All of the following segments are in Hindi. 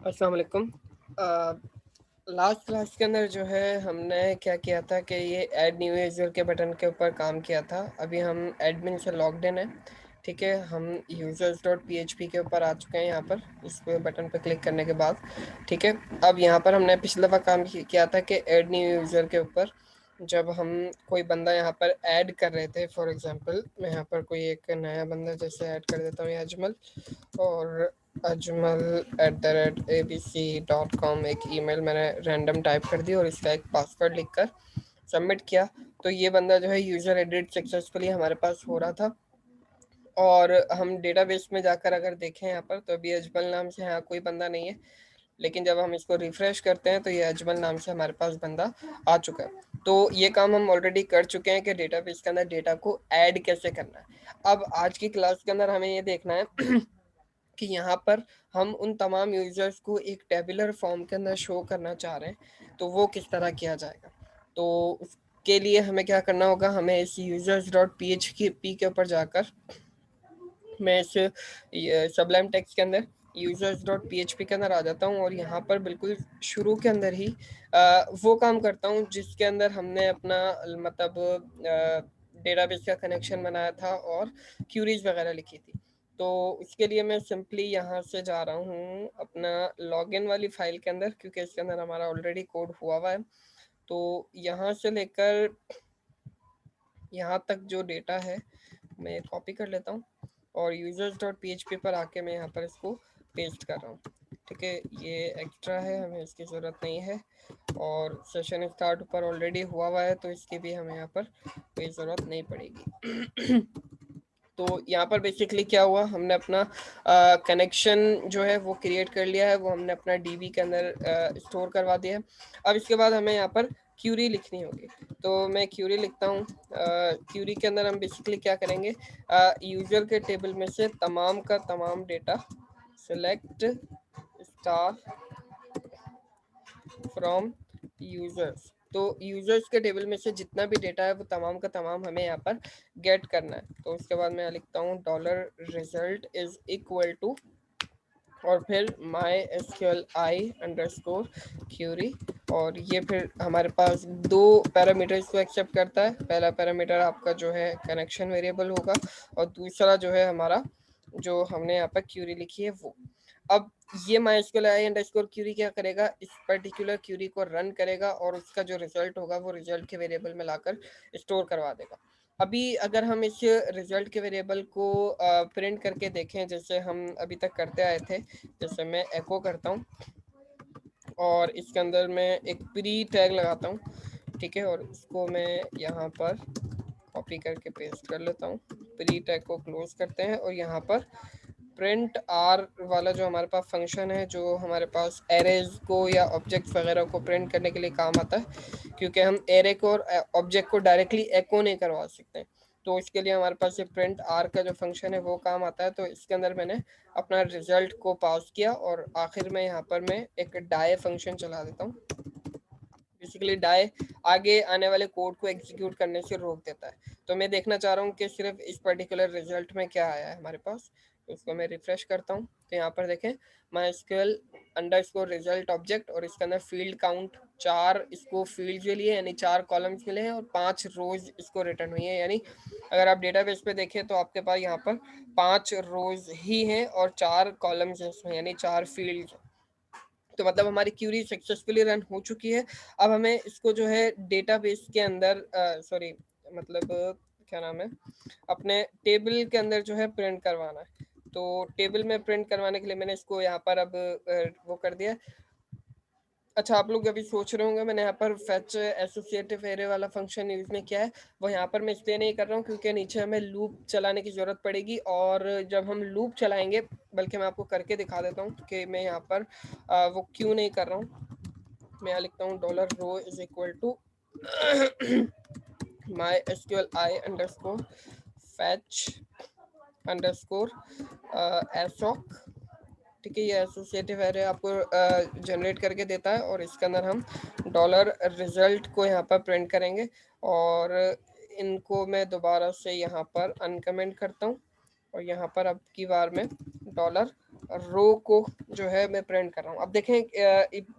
अस्सलाम वालेकुम। लास्ट क्लास के अंदर जो है हमने क्या किया था कि ये ऐड न्यू यूज़र के बटन के ऊपर काम किया था। अभी हम एडमिन से लॉग्ड इन है, ठीक है। हम यूज़र्स डॉट पी के ऊपर आ चुके हैं यहाँ पर, इस पे बटन पर क्लिक करने के बाद, ठीक है। अब यहाँ पर हमने पिछली दफ़ा काम किया था कि ऐड न्यू यूज़र के ऊपर जब हम कोई बंदा यहाँ पर ऐड कर रहे थे, फॉर एग्जांपल मैं यहाँ पर कोई एक नया बंदा जैसे ऐड कर देता हूँ, ये अजमल, और ajmal@abc.com एक ईमेल मैंने रैंडम टाइप कर दी और इसका एक पासवर्ड लिखकर सबमिट किया। तो ये बंदा जो है यूज़र एडिट सक्सेसफुली हमारे पास हो रहा था। और हम डेटाबेस में जाकर अगर देखें यहाँ पर, तो अभी अजमल नाम से यहाँ कोई बंदा नहीं है, लेकिन जब हम इसको रिफ्रेश करते हैं तो ये अजमल नाम से हमारे पास बंदा आ चुका है। तो ये काम हम ऑलरेडी कर चुके हैं कि डेटाबेस के अंदर डेटा को ऐड कैसे करना है। अब आज की क्लास के अंदर हमें ये देखना है कि यहाँ पर हम उन तमाम यूजर्स को एक टेबुलर फॉर्म के अंदर शो करना चाह रहे हैं, तो वो किस तरह किया जाएगा। तो उसके लिए हमें क्या करना होगा, हमें इस users dot P H P के ऊपर जाकर मैं इस सबलाइम टेक्स्ट के अंदर users dot P H P के अंदर आ जाता हूँ और यहाँ पर बिल्कुल शुरू के अंदर ही वो काम करता हूँ जिसके अंदर हमने अपना मतलब डेटाबेस का कनेक्शन बनाया था और क्यूरीज वगैरह लिखी थी। तो उसके लिए मैं सिंपली यहाँ से जा रहा हूँ अपना लॉगिन वाली फाइल के अंदर, क्योंकि इसके अंदर हमारा ऑलरेडी कोड हुआ है। तो यहाँ से लेकर यहाँ तक जो डेटा है मैं कॉपी कर लेता हूँ और users dot P H P पर आके मैं यहाँ पर इसको पेस्ट कर रहा हूँ, ठीक है। ये एक्स्ट्रा है, हमें इसकी ज़रूरत नहीं है, और सेशन स्टार्ट ऊपर ऑलरेडी हुआ है तो इसकी भी हमें यहाँ पर कोई ज़रूरत नहीं पड़ेगी। तो यहाँ पर बेसिकली क्या हुआ, हमने अपना कनेक्शन जो है वो क्रिएट कर लिया है, वो हमने अपना डीबी के अंदर स्टोर करवा दिया है। अब इसके बाद हमें यहाँ पर क्यूरी लिखनी होगी, तो मैं क्यूरी लिखता हूँ। क्यूरी के अंदर हम बेसिकली क्या करेंगे, यूजर के टेबल में से तमाम का तमाम data select star from users. तो यूजर्स के टेबल में से जितना भी डेटा है वो तमाम का तमाम हमें यहाँ पर गेट करना है। तो उसके बाद मैं लिखता हूँ dollar result is equal to और फिर my SQL I underscore query, और ये फिर हमारे पास दो पैरामीटर्स को एक्सेप्ट करता है। पहला पैरामीटर आपका जो है कनेक्शन वेरिएबल होगा और दूसरा जो है हमारा जो हमने यहाँ पर क्यूरी लिखी है वो। अब ये माइस्क्यूएल आई अंडरस्कोर क्यूरी क्या करेगा, इस पर्टिकुलर क्यूरी को रन करेगा और उसका जो रिजल्ट होगा वो रिजल्ट के वेरिएबल में लाकर स्टोर करवा देगा। अभी अगर हम इस रिजल्ट के वेरिएबल को प्रिंट करके देखें जैसे हम अभी तक करते आए थे, जैसे मैं एको करता हूँ और इसके अंदर मैं एक प्री टैग लगाता हूँ, ठीक है, और इसको मैं यहाँ पर कॉपी करके पेस्ट कर लेता हूँ। प्री टैग को क्लोज करते हैं और यहाँ पर प्रिंट आर वाला जो हमारे पास फंक्शन है, जो हमारे पास एरेज को या ऑब्जेक्ट वगैरह को प्रिंट करने के लिए काम आता है, क्योंकि हम एरे को और ऑब्जेक्ट को डायरेक्टली एको नहीं करवा सकते। तो इसके लिए हमारे पास ये प्रिंट आर का जो फंक्शन है वो काम आता है। तो इसके अंदर मैंने अपना रिजल्ट को पास किया और आखिर में यहाँ पर मैं एक डाई फंक्शन चला देता हूँ। बेसिकली डाई आगे आने वाले कोड को एग्जीक्यूट करने से रोक देता है। तो मैं देखना चाह रहा हूँ कि सिर्फ इस पर्टिकुलर रिजल्ट में क्या आया है हमारे पास। तो उसको मैं रिफ्रेश करता हूँ, तो यहाँ पर देखें माइस्क्यूएल अंडरस्कोर रिजल्ट ऑब्जेक्ट, और इसके अंदर फील्ड काउंट 4 इसको फील्ड मिली है, यानी 4 कॉलम्स मिले हैं और 5 रोज इसको रिटर्न हुई है। यानी अगर आप डेटाबेस पे देखें तो आपके पास यहाँ पर 5 रोज ही हैं और 4 कॉलम्स हैं इसमें, यानी 4 फील्ड। तो मतलब हमारी क्यूरी सक्सेसफुली रन हो चुकी है। अब हमें इसको जो है डेटाबेस के अंदर सॉरी मतलब क्या नाम है, अपने टेबल के अंदर जो है प्रिंट करवाना है। तो टेबल में प्रिंट करवाने के लिए मैंने इसको यहाँ पर अब वो कर दिया। अच्छा, आप लोग अभी सोच रहे होंगे मैंने यहाँ पर फेच एसोसिएटिव एरे वाला फंक्शन यूज में किया है, वो यहाँ पर मैं इसलिए नहीं कर रहा हूँ क्योंकि नीचे हमें लूप चलाने की ज़रूरत पड़ेगी, और जब हम लूप चलाएंगे, बल्कि मैं आपको करके दिखा देता हूँ कि मैं यहाँ पर वो क्यों नहीं कर रहा हूँ। मैं यहाँ लिखता हूँ dollar row is equal to my SQL I underscore fetch underscore assoc, ठीक है। ये एसोसिएटिव एरे आपको जनरेट करके देता है और इसके अंदर हम डॉलर रिजल्ट को यहाँ पर प्रिंट करेंगे, और इनको मैं दोबारा से यहाँ पर अनकमेंट करता हूँ और यहाँ पर अब की बार में डॉलर रो को जो है मैं प्रिंट कर रहा हूँ। अब देखें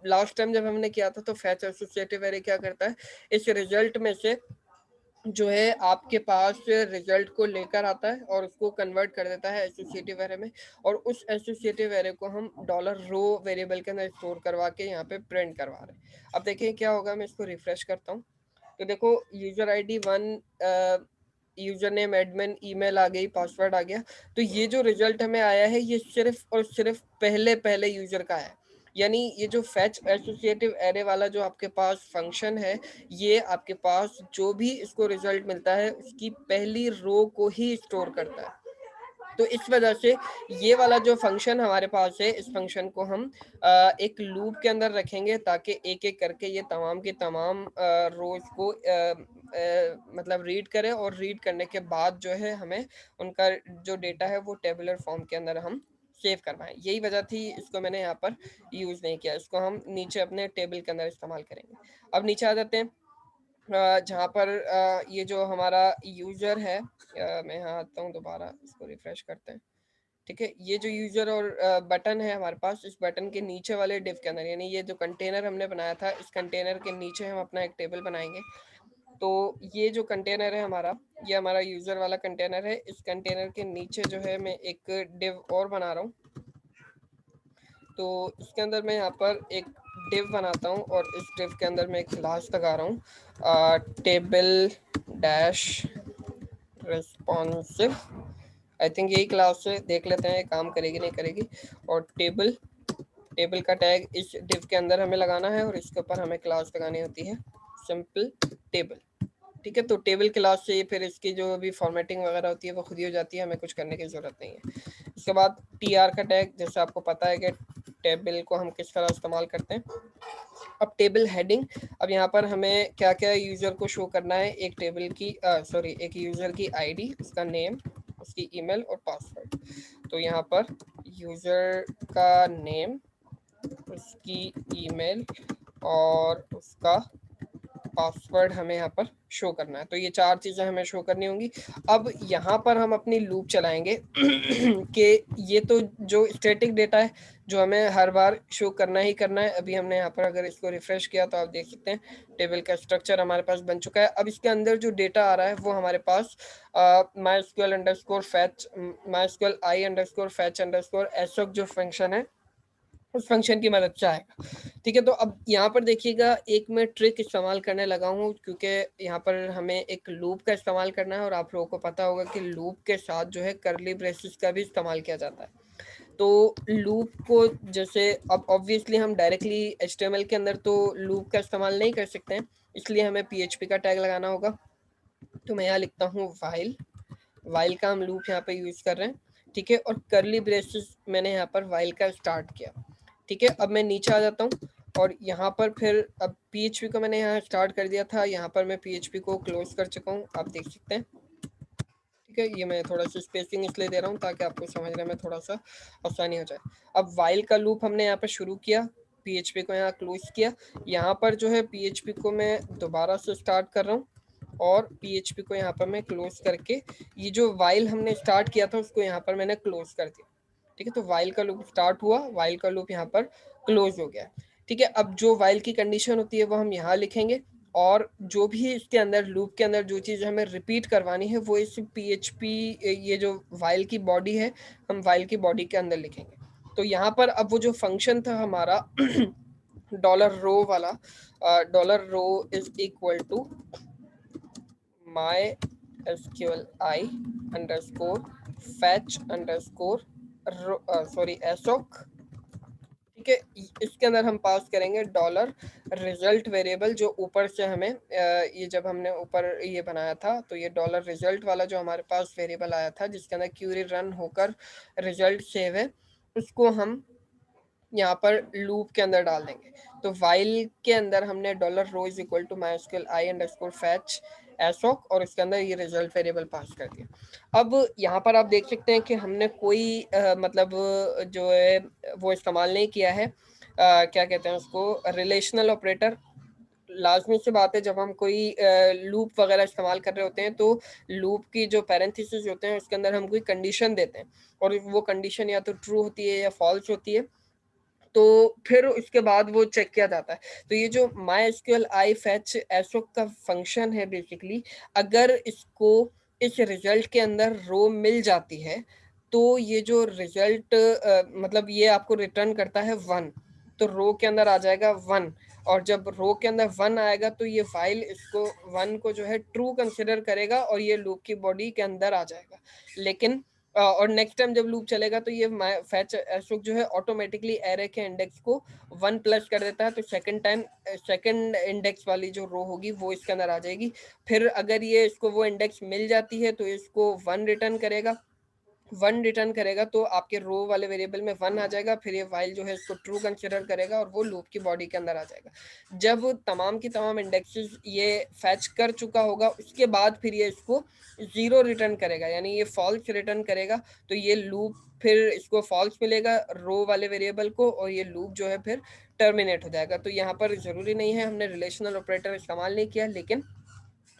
लास्ट टाइम जब हमने किया था तो फैच एसोसिएटिव एरे क्या करता है, इस रिजल्ट में से जो है आपके पास रिजल्ट को लेकर आता है और उसको कन्वर्ट कर देता है एसोसिएटिव एरे में, और उस एसोसिएटिव एरे को हम डॉलर रो वेरिएबल के अंदर स्टोर करवा के यहाँ पे प्रिंट करवा रहे हैं। अब देखिए क्या होगा, मैं इसको रिफ्रेश करता हूँ तो देखो user ID 1, user name admin, email आ गई, पासवर्ड आ गया। तो ये जो रिजल्ट हमें आया है ये सिर्फ और सिर्फ पहले पहले यूजर का है। यानी ये जो फैच एसोसिएटिव एरे वाला जो आपके पास फंक्शन है, ये आपके पास जो भी इसको रिजल्ट मिलता है उसकी पहली रो को ही स्टोर करता है। तो इस वजह से ये वाला जो फंक्शन हमारे पास है, इस फंक्शन को हम एक लूप के अंदर रखेंगे ताकि एक एक करके ये तमाम के तमाम रोज को मतलब रीड करे, और रीड करने के बाद जो है हमें उनका जो डेटा है वो टेबुलर फॉर्म के अंदर हम सेव करवाएं। यही वजह थी इसको मैंने यहाँ पर यूज नहीं किया, इसको हम नीचे अपने टेबल के अंदर इस्तेमाल करेंगे। अब नीचे आ जाते हैं जहाँ पर ये जो हमारा यूजर है, मैं यहाँ आता हूँ दोबारा, इसको रिफ्रेश करते हैं। ठीक है, ये जो यूजर और बटन है हमारे पास, इस बटन के नीचे वाले डिव के अंदर, यानी ये जो कंटेनर हमने बनाया था, इस कंटेनर के नीचे हम अपना एक टेबल बनाएंगे। तो ये जो कंटेनर है हमारा, ये हमारा यूजर वाला कंटेनर है। इस कंटेनर के नीचे जो है मैं एक डिव और बना रहा हूँ। तो इसके अंदर मैं यहाँ पर एक डिव बनाता हूँ और इस डिव के अंदर मैं एक क्लास लगा रहा हूँ table dash responsive. I think यही क्लास से देख लेते हैं काम करेगी नहीं करेगी। और टेबल का टैग इस डिव के अंदर हमें लगाना है और इसके ऊपर हमें क्लास लगानी होती है सिंपल टेबल। ठीक है, तो टेबल क्लास से फिर इसकी जो भी फॉर्मेटिंग वगैरह होती है वो खुद ही हो जाती है, हमें कुछ करने की ज़रूरत नहीं है। इसके बाद टीआर का टैग, जैसे आपको पता है कि टेबल को हम किस तरह इस्तेमाल करते हैं। अब टेबल हेडिंग, अब यहाँ पर हमें क्या क्या यूज़र को शो करना है, एक टेबल की एक यूज़र की आईडी, उसका नेम, उसकी ईमेल और पासवर्ड। तो यहाँ पर यूज़र का नेम, उसकी ईमेल और उसका पासवर्ड हमें यहाँ पर शो करना है। तो ये 4 चीज़ें हमें शो करनी होंगी। अब यहाँ पर हम अपनी लूप चलाएंगे कि ये तो जो स्टैटिक डेटा है जो हमें हर बार शो करना ही करना है। अभी हमने यहाँ पर अगर इसको रिफ्रेश किया तो आप देख सकते हैं टेबल का स्ट्रक्चर हमारे पास बन चुका है। अब इसके अंदर जो डेटा आ रहा है वो हमारे पास mysql_fetch_i_fetch_assoc जो फंक्शन है उस फंक्शन की मदद से आएगा। ठीक है, तो अब यहाँ पर देखिएगा एक मैं ट्रिक इस्तेमाल करने लगा हूँ, क्योंकि यहाँ पर हमें एक लूप का इस्तेमाल करना है और आप लोगों को पता होगा कि लूप के साथ जो है करली ब्रेसेस का भी इस्तेमाल किया जाता है। तो लूप को जैसे अब ऑब्वियसली हम डायरेक्टली HTML के अंदर तो लूप का इस्तेमाल नहीं कर सकते हैं, इसलिए हमें PHP का टैग लगाना होगा। तो मैं यहाँ लिखता हूँ वाइल का हम लूप यहाँ पे यूज़ कर रहे हैं। ठीक है, और करली ब्रेसेस मैंने यहाँ पर वाइल का स्टार्ट किया। ठीक है, अब मैं नीचे आ जाता हूँ और यहाँ पर फिर अब PHP को मैंने यहाँ स्टार्ट कर दिया था, यहाँ पर मैं PHP को क्लोज कर चुका हूँ, आप देख सकते हैं। ठीक है, ये मैं थोड़ा सा स्पेसिंग इसलिए दे रहा हूँ ताकि आपको समझने में थोड़ा सा आसानी हो जाए। अब वाइल का लूप हमने यहाँ पर शुरू किया, PHP को यहाँ क्लोज किया, यहाँ पर जो है PHP को मैं दोबारा से स्टार्ट कर रहा हूँ और PHP को यहाँ पर मैं क्लोज करके ये जो वाइल हमने स्टार्ट किया था उसको यहाँ पर मैंने क्लोज कर दिया। ठीक है, तो वाइल का लूप स्टार्ट हुआ, वाइल का लूप यहाँ पर क्लोज हो गया। ठीक है, अब जो वाइल की कंडीशन होती है वो हम यहाँ लिखेंगे और जो भी इसके अंदर लूप के अंदर जो चीज़ हमें रिपीट करवानी है वो इस PHP ये जो वाइल की बॉडी है हम वाइल की बॉडी के अंदर लिखेंगे। तो यहाँ पर अब वो जो फंक्शन था हमारा डॉलर रो वाला, dollar row is equal to my_fetch_assoc। ठीक है, इसके अंदर हम पास करेंगे डॉलर रिजल्ट वेरिएबल, जो ऊपर से हमें ये जब हमने ऊपर ये बनाया था तो ये डॉलर रिजल्ट वाला जो हमारे पास वेरिएबल आया था जिसके अंदर क्यूरी रन होकर रिजल्ट सेव है, उसको हम यहाँ पर लूप के अंदर डाल देंगे। तो वाइल के अंदर हमने dollar row is equal to mysql_i_fetch assoc और इसके अंदर ये रिजल्ट वेरिएबल पास कर दिया। अब यहाँ पर आप देख सकते हैं कि हमने कोई मतलब जो है वो इस्तेमाल नहीं किया है, क्या कहते हैं उसको, रिलेशनल ऑपरेटर लाजमी सी बात है, जब हम कोई लूप वगैरह इस्तेमाल कर रहे होते हैं तो लूप की जो पैरेंथेसिस होते हैं उसके अंदर हम कोई कंडीशन देते हैं और वो कंडीशन या तो ट्रू होती है या फॉल्स होती है, तो फिर उसके बाद वो चेक किया जाता है। तो ये जो माई एसक्यूएल आई फेच एसो का फंक्शन है, बेसिकली अगर इसको इस रिजल्ट के अंदर रो मिल जाती है तो ये जो रिजल्ट मतलब ये आपको रिटर्न करता है 1, तो रो के अंदर आ जाएगा 1, और जब रो के अंदर 1 आएगा तो ये फाइल इसको 1 को जो है ट्रू कंसिडर करेगा और ये लूप की बॉडी के अंदर आ जाएगा। लेकिन और नेक्स्ट टाइम जब लूप चलेगा तो ये फैच एसोक जो है ऑटोमेटिकली एरे के इंडेक्स को 1 प्लस कर देता है, तो सेकंड टाइम सेकंड इंडेक्स वाली जो रो होगी वो इसके अंदर आ जाएगी। फिर अगर ये इसको वो इंडेक्स मिल जाती है तो इसको 1 रिटर्न करेगा, 1 रिटर्न करेगा तो आपके रो वाले वेरिएबल में 1 आ जाएगा, फिर ये फाइल जो है इसको ट्रू कंसिडर करेगा और वो लूप की बॉडी के अंदर आ जाएगा। जब तमाम की तमाम इंडेक्सेस ये फैच कर चुका होगा उसके बाद फिर ये इसको 0 रिटर्न करेगा, यानी ये फॉल्स रिटर्न करेगा, तो ये लूप फिर इसको फॉल्स मिलेगा रो वाले वेरिएबल को और ये लूप जो है फिर टर्मिनेट हो जाएगा। तो यहाँ पर ज़रूरी नहीं है हमने रिलेशनल ऑपरेटर इस्तेमाल नहीं किया, लेकिन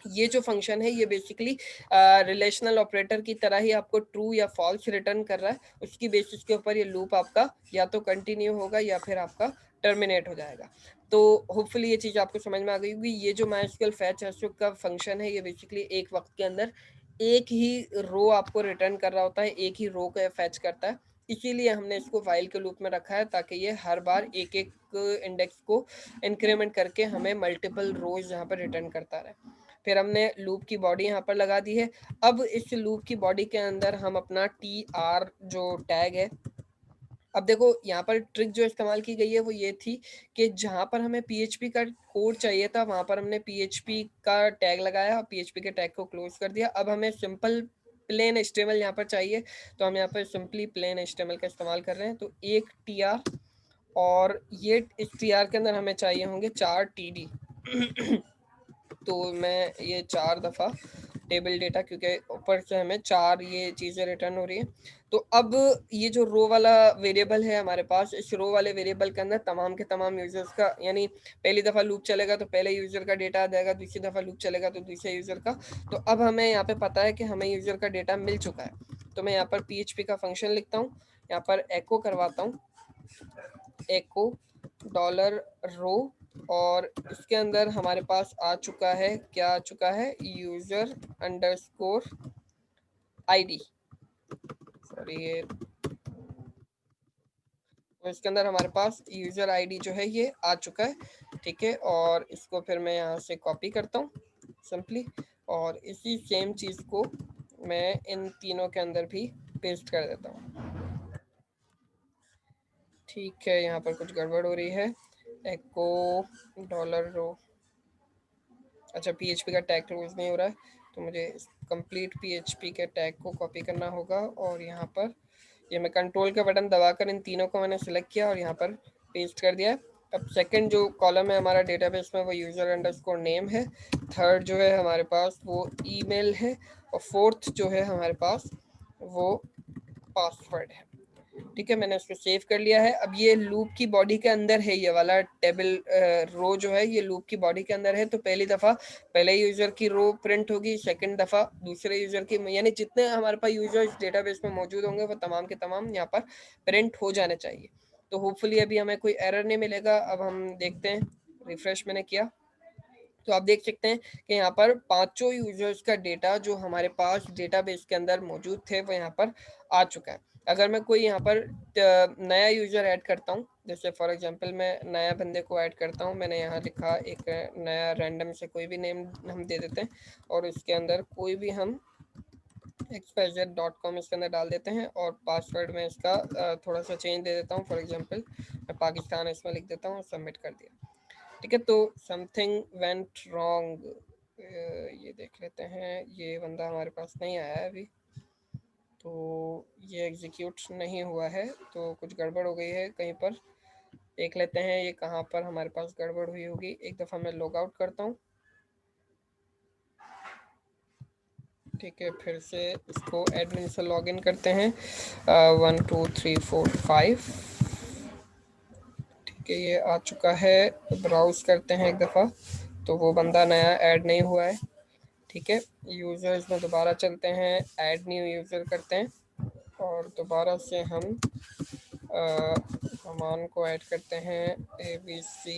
ये जो फंक्शन है ये बेसिकली रिलेशनल ऑपरेटर की तरह ही आपको ट्रू या फॉल्स रिटर्न कर रहा है, उसकी बेसिस के ऊपर ये लूप आपका या तो कंटिन्यू होगा या फिर आपका टर्मिनेट हो जाएगा। तो होपफुली ये चीज़ आपको समझ में आ गई होगी। ये जो माइस्क्यूएल फैच एसक्यूएल का फंक्शन है ये बेसिकली एक वक्त के अंदर एक ही रो आपको रिटर्न कर रहा होता है, एक ही रो को फैच करता है, इसीलिए हमने इसको फाइल के लूप में रखा है ताकि ये हर बार एक एक इंडेक्स को इंक्रीमेंट करके हमें मल्टीपल रोज यहाँ पर रिटर्न करता रहे। फिर हमने लूप की बॉडी यहाँ पर लगा दी है। अब इस लूप की बॉडी के अंदर हम अपना tr जो टैग है, अब देखो यहाँ पर ट्रिक जो इस्तेमाल की गई है वो ये थी कि जहाँ पर हमें PHP का कोड चाहिए था वहाँ पर हमने PHP का टैग लगाया, PHP के टैग को क्लोज कर दिया। अब हमें सिंपल प्लेन HTML यहाँ पर चाहिए, तो हम यहाँ पर सिंपली प्लेन HTML का इस्तेमाल कर रहे हैं। तो एक tr और ये इस tr के अंदर हमें चाहिए होंगे 4 td तो मैं ये 4 दफ़ा टेबल डेटा, क्योंकि ऊपर से हमें 4 ये चीज़ें रिटर्न हो रही हैं। तो अब ये जो रो वाला वेरिएबल है हमारे पास, इस रो वाले वेरिएबल के अंदर तमाम के तमाम यूजर्स का, यानी पहली दफ़ा लूप चलेगा तो पहले यूजर का डेटा आ जाएगा, दूसरी दफ़ा लूप चलेगा तो दूसरे यूजर का। तो अब हमें यहाँ पे पता है कि हमें यूजर का डेटा मिल चुका है, तो मैं यहाँ पर PHP का फंक्शन लिखता हूँ, यहाँ पर एको करवाता हूँ, एको $रो, और इसके अंदर हमारे पास आ चुका है, क्या आ चुका है, यूजर अंडरस्कोर ID, सॉरी ये, तो इसके अंदर हमारे पास यूजर ID जो है ये आ चुका है, ठीक है। और इसको फिर मैं यहाँ से कॉपी करता हूँ सिंपली, और इसी सेम चीज़ को मैं इन तीनों के अंदर भी पेस्ट कर देता हूँ, ठीक है। यहाँ पर कुछ गड़बड़ हो रही है, एको $रो, अच्छा PHP का टैग क्लोज नहीं हो रहा है, तो मुझे कंप्लीट PHP के टैग को कॉपी करना होगा, और यहाँ पर ये मैं कंट्रोल का बटन दबाकर इन तीनों को मैंने सिलेक्ट किया और यहाँ पर पेस्ट कर दिया है। अब सेकंड जो कॉलम है हमारा डेटाबेस में वो यूजर अंडरस्कोर नेम है, थर्ड जो है हमारे पास वो ईमेल है, और फोर्थ जो है हमारे पास वो पासवर्ड है, ठीक है। मैंने उसको सेव कर लिया है। अब ये लूप की बॉडी के अंदर है, ये वाला टेबल रो जो है ये लूप की बॉडी के अंदर है, तो पहली दफ़ा पहले यूजर की रो प्रिंट होगी, सेकंड दफ़ा दूसरे यूजर की, यानी जितने हमारे पास यूजर इस डेटाबेस में मौजूद होंगे वो तमाम के तमाम यहाँ पर प्रिंट हो जाने चाहिए। तो होपफुली अभी हमें कोई एरर नहीं मिलेगा। अब हम देखते हैं, रिफ्रेश मैंने किया तो आप देख सकते हैं कि यहाँ पर पांचों यूजर्स का डेटा जो हमारे पास डेटाबेस के अंदर मौजूद थे वो यहाँ पर आ चुका है। अगर मैं कोई यहाँ पर नया यूजर ऐड करता हूँ, जैसे फॉर एग्जांपल मैं नया बंदे को ऐड करता हूँ, मैंने यहाँ लिखा एक नया रैंडम से कोई भी नेम हम दे देते हैं और इसके अंदर कोई भी हम xyz.com इसके अंदर डाल देते हैं, और पासवर्ड में इसका थोड़ा सा चेंज दे देता हूँ, फॉर एग्जांपल मैं पाकिस्तान इसमें लिख देता हूँ, सबमिट कर दिया, ठीक है। तो समथिंग वेंट रॉन्ग, ये देख लेते हैं, ये बंदा हमारे पास नहीं आया है अभी, तो ये एग्जीक्यूट नहीं हुआ है, तो कुछ गड़बड़ हो गई है कहीं पर। देख लेते हैं ये कहाँ पर हमारे पास गड़बड़ हुई होगी। एक दफ़ा मैं लॉग आउट करता हूँ, ठीक है। फिर से इसको एडमिन से लॉगिन करते हैं, 1 2 3 4 5, कि ये आ चुका है, ब्राउज करते हैं एक दफ़ा, तो वो बंदा नया ऐड नहीं हुआ है। ठीक है, यूज़र्स में दोबारा चलते हैं, ऐड न्यू यूज़र करते हैं और दोबारा से हम सामान को ऐड करते हैं ABC,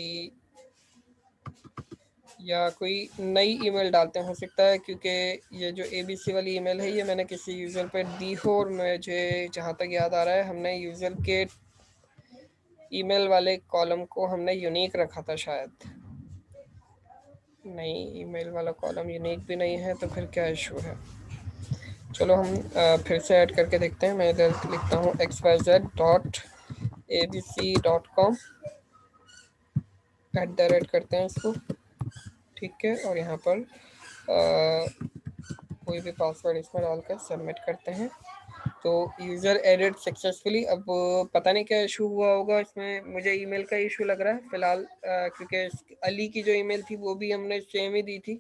या कोई नई ईमेल डालते हैं, हो सकता है क्योंकि ये जो ABC वाली ईमेल है ये मैंने किसी यूज़र पर दी हो और मुझे जहाँ तक याद आ रहा है हमने यूज़र के ईमेल वाले कॉलम को हमने यूनिक रखा था शायद। नहीं, ईमेल वाला कॉलम यूनिक भी नहीं है, तो फिर क्या इशू है। चलो हम फिर से ऐड करके देखते हैं। मैं इधर लिखता हूँ xyz.abc.com, @ करते हैं इसको। ठीक है, और यहाँ पर कोई भी पासवर्ड इसमें डालकर सबमिट करते हैं। तो यूज़र एडिड सक्सेसफुली। अब पता नहीं क्या इशू हुआ होगा इसमें, मुझे ईमेल का इशू लग रहा है फ़िलहाल, क्योंकि अली की जो ईमेल थी वो भी हमने सेम ही दी थी,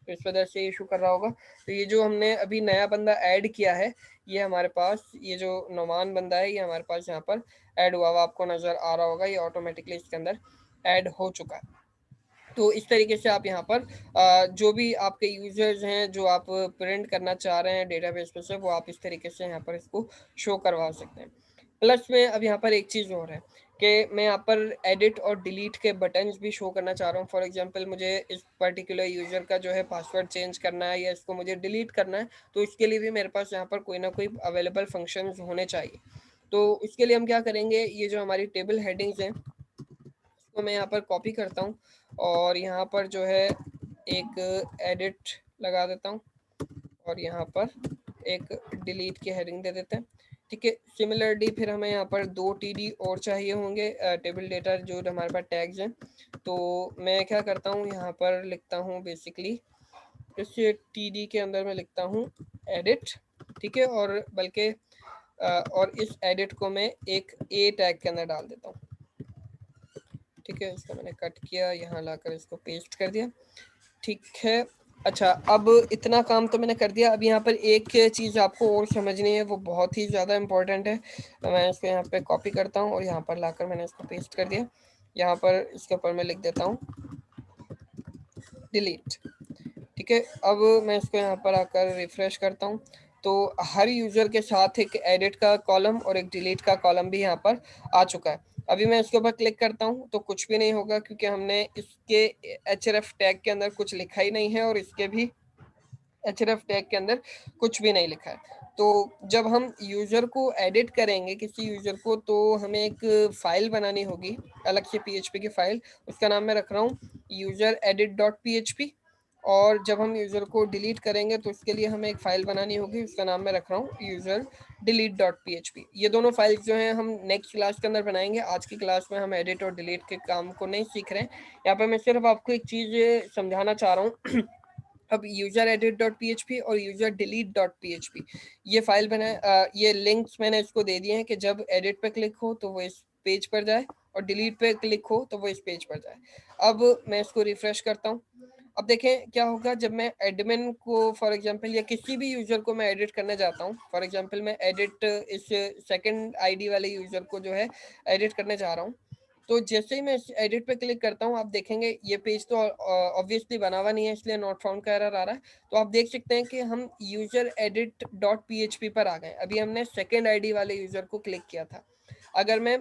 तो इस वजह से इशू कर रहा होगा। तो ये जो हमने अभी नया बंदा ऐड किया है, ये हमारे पास, ये जो नौमान बंदा है, ये हमारे पास यहाँ पर ऐड हुआ हुआ आपको नज़र आ रहा होगा। ये ऑटोमेटिकली इसके अंदर ऐड हो चुका है। तो इस तरीके से आप यहाँ पर जो भी आपके यूजर्स हैं जो आप प्रिंट करना चाह रहे हैं डेटाबेस पे से, वो आप इस तरीके से यहाँ पर इसको शो करवा सकते हैं। प्लस में अब यहाँ पर एक चीज़ और है कि मैं यहाँ पर एडिट और डिलीट के बटन्स भी शो करना चाह रहा हूँ। फॉर एग्जांपल मुझे इस पर्टिकुलर यूज़र का जो है पासवर्ड चेंज करना है या इसको मुझे डिलीट करना है, तो इसके लिए भी मेरे पास यहाँ पर कोई ना कोई अवेलेबल फंक्शंस होने चाहिए। तो इसके लिए हम क्या करेंगे, ये जो हमारी टेबल हेडिंग्स हैं इसको मैं यहाँ पर कॉपी करता हूँ और यहाँ पर जो है एक एडिट लगा देता हूँ और यहाँ पर एक डिलीट की हेडिंग दे देते हैं। ठीक है, सिमिलरली फिर हमें यहाँ पर 2 TD और चाहिए होंगे, टेबल डेटा जो हमारे पास टैग्स हैं। तो मैं क्या करता हूँ, यहाँ पर लिखता हूँ बेसिकली इस TD के अंदर मैं लिखता हूँ एडिट। ठीक है, और बल्कि और इस एडिट को मैं एक A टैग के अंदर डाल देता हूँ। ठीक है, इसको मैंने कट किया, यहाँ लाकर इसको पेस्ट कर दिया। ठीक है, अच्छा, अब इतना काम तो मैंने कर दिया। अब यहाँ पर एक चीज़ आपको और समझनी है, वो बहुत ही ज़्यादा इम्पोर्टेंट है। मैं इसको यहाँ पे कॉपी करता हूँ और यहाँ पर लाकर मैंने इसको पेस्ट कर दिया। यहाँ पर इसके ऊपर मैं लिख देता हूँ डिलीट। ठीक है, अब मैं इसको यहाँ पर आकर रिफ्रेश करता हूँ, तो हर यूज़र के साथ एक एडिट का कॉलम और एक डिलीट का कॉलम भी यहाँ पर आ चुका है। अभी मैं इसके ऊपर क्लिक करता हूँ तो कुछ भी नहीं होगा, क्योंकि हमने इसके href टैग के अंदर कुछ लिखा ही नहीं है और इसके भी href टैग के अंदर कुछ भी नहीं लिखा है। तो जब हम यूज़र को एडिट करेंगे किसी यूज़र को, तो हमें एक फ़ाइल बनानी होगी अलग से PHP की फ़ाइल। उसका नाम मैं रख रहा हूँ यूज़र एडिट डॉट PHP। और जब हम यूज़र को डिलीट करेंगे तो उसके लिए हमें एक फ़ाइल बनानी होगी, उसका नाम मैं रख रहा हूँ यूज़र डिलीट डॉट PHP। ये दोनों फाइल्स जो हैं हम नेक्स्ट क्लास के अंदर बनाएंगे। आज की क्लास में हम एडिट और डिलीट के काम को नहीं सीख रहे हैं। यहाँ पर मैं सिर्फ आपको एक चीज़ समझाना चाह रहा हूँ। अब यूजर एडिट डॉट PHP और यूजर डिलीट डॉट PHP ये फाइल बनाए, ये लिंक्स मैंने इसको दे दिए हैं कि जब एडिट पे क्लिक हो तो वो इस पेज पर जाए और डिलीट पे क्लिक हो तो वो इस पेज पर जाए। अब मैं इसको रिफ्रेश करता हूँ। अब देखें क्या होगा, जब मैं एडमिन को फॉर एग्जांपल या किसी भी यूज़र को मैं एडिट करने जाता हूँ, फॉर एग्जांपल मैं एडिट इस सेकंड आईडी वाले यूज़र को जो है एडिट करने जा रहा हूँ, तो जैसे ही मैं एडिट पे क्लिक करता हूँ आप देखेंगे ये पेज तो ऑब्वियसली बना हुआ नहीं है, इसलिए नॉट फाउंड का एरर आ रहा है। तो आप देख सकते हैं कि हम यूज़र एडिट डॉट PHP पर आ गए। अभी हमने सेकेंड आईडी वाले यूज़र को क्लिक किया था। अगर मैं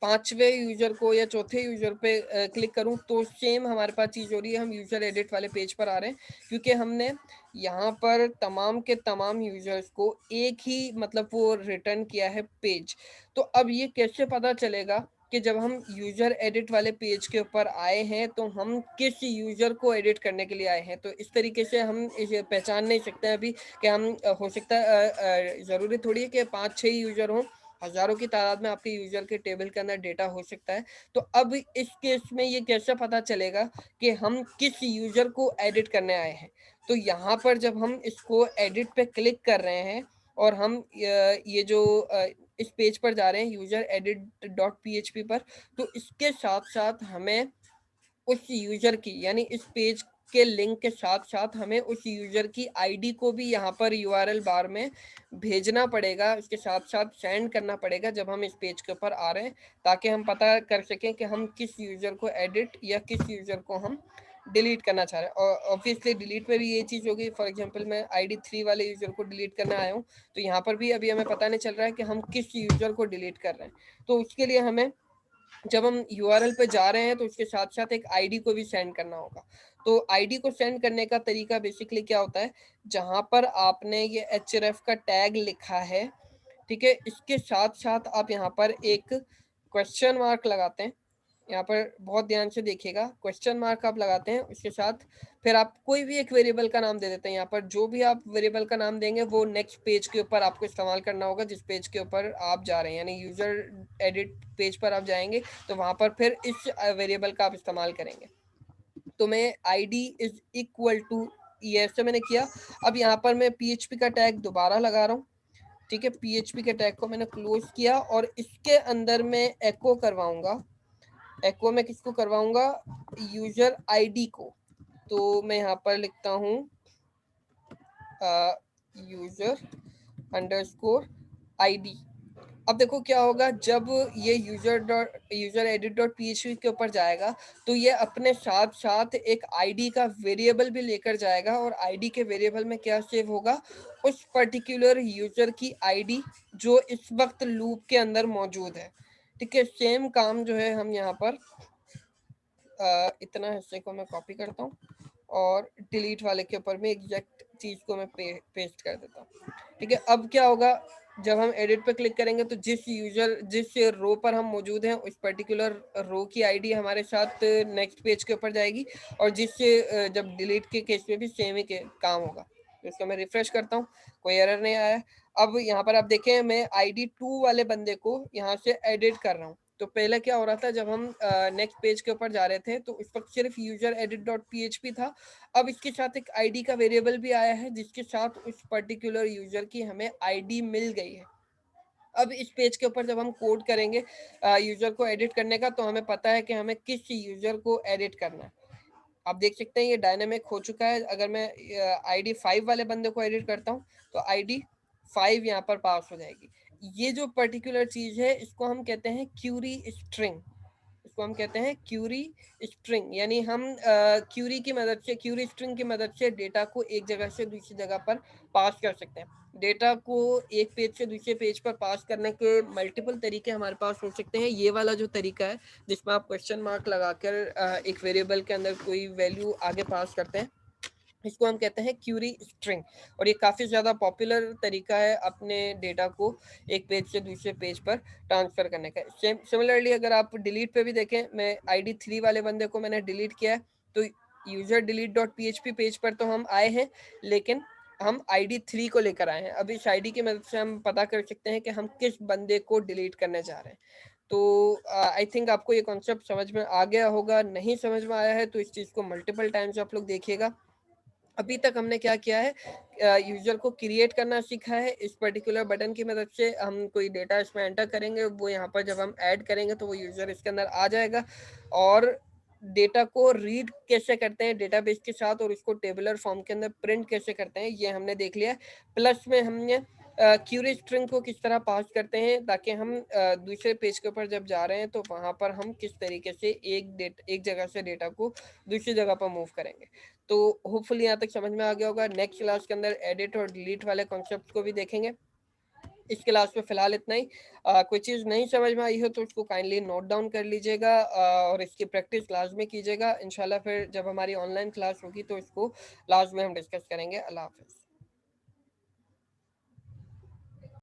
पांचवे यूजर को या चौथे यूजर पे क्लिक करूं तो सेम हमारे पास चीज़ हो रही है, हम यूजर एडिट वाले पेज पर आ रहे हैं, क्योंकि हमने यहाँ पर तमाम के तमाम यूजर्स को एक ही मतलब वो रिटर्न किया है पेज। तो अब ये कैसे पता चलेगा कि जब हम यूजर एडिट वाले पेज के ऊपर आए हैं तो हम किस यूजर को एडिट करने के लिए आए हैं। तो इस तरीके से हम इसे पहचान नहीं सकते अभी कि हम हो सकता है ज़रूरी थोड़ी है कि 5-6 यूजर हों, हजारों की तादाद में आपके यूजर के टेबल के अंदर डेटा हो सकता है। तो अब इस केस में ये कैसे पता चलेगा कि हम किस यूजर को एडिट करने आए हैं। तो यहाँ पर जब हम इसको एडिट पे क्लिक कर रहे हैं और हम ये जो इस पेज पर जा रहे हैं यूजर एडिट डॉट PHP पर, तो इसके साथ साथ हमें उस यूजर की यानी इस पेज के लिंक के साथ साथ हमें उस यूजर की आईडी को भी यहाँ पर यूआरएल बार में भेजना पड़ेगा, उसके साथ साथ सेंड करना पड़ेगा जब हम इस पेज के ऊपर आ रहे हैं, ताकि हम पता कर सकें कि हम किस यूजर को एडिट या किस यूजर को हम डिलीट करना चाह रहे हैं। और ऑब्वियसली डिलीट में भी ये चीज़ होगी, फॉर एग्जांपल मैं ID 3 वाले यूजर को डिलीट करने आया हूँ, तो यहाँ पर भी अभी हमें पता नहीं चल रहा है कि हम किस यूजर को डिलीट कर रहे हैं। तो उसके लिए हमें जब हम यूआरएल पे जा रहे हैं तो उसके साथ साथ एक आईडी को भी सेंड करना होगा। तो आईडी को सेंड करने का तरीका बेसिकली क्या होता है, जहां पर आपने ये href का टैग लिखा है, ठीक है, इसके साथ साथ आप यहाँ पर एक क्वेश्चन मार्क लगाते हैं। यहाँ पर बहुत ध्यान से देखिएगा, क्वेश्चन मार्क आप लगाते हैं, उसके साथ फिर आप कोई भी एक वेरिएबल का नाम दे देते हैं। यहाँ पर जो भी आप वेरिएबल का नाम देंगे वो नेक्स्ट पेज के ऊपर आपको इस्तेमाल करना होगा, जिस पेज के ऊपर आप जा रहे हैं, यानी यूजर एडिट पेज पर आप जाएंगे तो वहां पर फिर इस वेरिएबल का आप इस्तेमाल करेंगे। तो मैं ID इज इक्वल टू ये ऐसे मैंने किया। अब यहाँ पर मैं PHP का टैग दोबारा लगा रहा हूँ, ठीक है, PHP के टैग को मैंने क्लोज किया और इसके अंदर मैं एको करवाऊंगा। एको में किसको करवाऊंगा, यूजर आईडी को। तो मैं यहाँ पर लिखता हूँ यूजर अंडरस्कोर आईडी। अब देखो क्या होगा, जब ये यूजर एडिट डॉट php के ऊपर जाएगा तो ये अपने साथ साथ एक आईडी का वेरिएबल भी लेकर जाएगा, और आईडी के वेरिएबल में क्या सेव होगा, उस पर्टिकुलर यूजर की आईडी जो इस वक्त लूप के अंदर मौजूद है। ठीक है, सेम काम जो है हम यहाँ पर इतना हिस्से को मैं कॉपी करता हूँ और डिलीट वाले के ऊपर में एग्जैक्ट चीज को मैं पेस्ट कर देता हूँ। ठीक है, अब क्या होगा, जब हम एडिट पे क्लिक करेंगे तो जिस रो पर हम मौजूद हैं उस पर्टिकुलर रो की आईडी हमारे साथ नेक्स्ट पेज के ऊपर जाएगी, और जब डिलीट के केस में भी सेम ही काम होगा। तो इसको मैं रिफ्रेश करता हूँ, कोई एरर नहीं आया। अब यहाँ पर आप देखें, मैं ID 2 वाले बंदे को यहाँ से एडिट कर रहा हूँ। तो पहले क्या हो रहा था, जब हम नेक्स्ट पेज के ऊपर जा रहे थे तो उस वक्त सिर्फ यूजर एडिट डॉट php था। अब इसके साथ एक आईडी का वेरिएबल भी आया है, जिसके साथ उस पर्टिकुलर यूजर की हमें आईडी मिल गई है। अब इस पेज के ऊपर जब हम कोड करेंगे यूजर को एडिट करने का, तो हमें पता है कि हमें किस यूजर को एडिट करना है। आप देख सकते हैं ये डायनामिक हो चुका है। अगर मैं ID 5 वाले बंदे को एडिट करता हूँ तो ID 5 यहाँ पर पास हो जाएगी। ये जो पर्टिकुलर चीज है इसको हम कहते हैं क्यूरी स्ट्रिंग। इसको हम कहते हैं क्यूरी स्ट्रिंग, यानी हम क्यूरी स्ट्रिंग की मदद से डेटा को एक जगह से दूसरी जगह पर पास कर सकते हैं। डेटा को एक पेज से दूसरे पेज पर पास करने के मल्टीपल तरीके हमारे पास हो सकते हैं। ये वाला जो तरीका है जिसमें आप क्वेश्चन मार्क लगाकर एक वेरिएबल के अंदर कोई वैल्यू आगे पास करते हैं, इसको हम कहते हैं क्यूरी स्ट्रिंग। और ये काफ़ी ज़्यादा पॉपुलर तरीका है अपने डेटा को एक पेज से दूसरे पेज पर ट्रांसफ़र करने का। सिमिलरली अगर आप डिलीट पे भी देखें, मैं ID 3 वाले बंदे को मैंने डिलीट किया है, तो user delete dot php page पर तो हम आए हैं, लेकिन हम ID 3 को लेकर आए हैं। अब इस आईडी की मदद से हम पता कर सकते हैं कि हम किस बंदे को डिलीट करने जा रहे हैं। तो आई थिंक आपको ये कॉन्सेप्ट समझ में आ गया होगा। नहीं समझ में आया है तो इस चीज़ को मल्टीपल टाइम्स आप लोग देखिएगा। अभी तक हमने क्या किया है, यूजर को क्रिएट करना सीखा है। इस पर्टिकुलर बटन की मदद से हम कोई डेटा इसमें एंटर करेंगे, वो यहाँ पर जब हम ऐड करेंगे तो वो यूजर इसके अंदर आ जाएगा। और डेटा को रीड कैसे करते हैं डेटाबेस के साथ और उसको टेबुलर फॉर्म के अंदर प्रिंट कैसे करते हैं, ये हमने देख लिया है। प्लस में हमने क्यूरी स्ट्रिंग को किस तरह पास करते हैं ताकि हम दूसरे पेज के ऊपर जब जा रहे हैं तो वहाँ पर हम किस तरीके से एक जगह से डेटा को दूसरी जगह पर मूव करेंगे। तो होपफुली यहाँ तक समझ में आ गया होगा। नेक्स्ट क्लास के अंदर एडिट और डिलीट वाले कॉन्सेप्ट को भी देखेंगे। इस क्लास में फिलहाल इतना ही। कोई चीज़ नहीं समझ में आई हो तो उसको काइंडली नोट डाउन कर लीजिएगा और इसकी प्रैक्टिस क्लास में कीजिएगा। इंशाल्लाह फिर जब हमारी ऑनलाइन क्लास होगी तो इसको लास्ट में हम डिस्कस करेंगे। अल्लाह हाफिज़।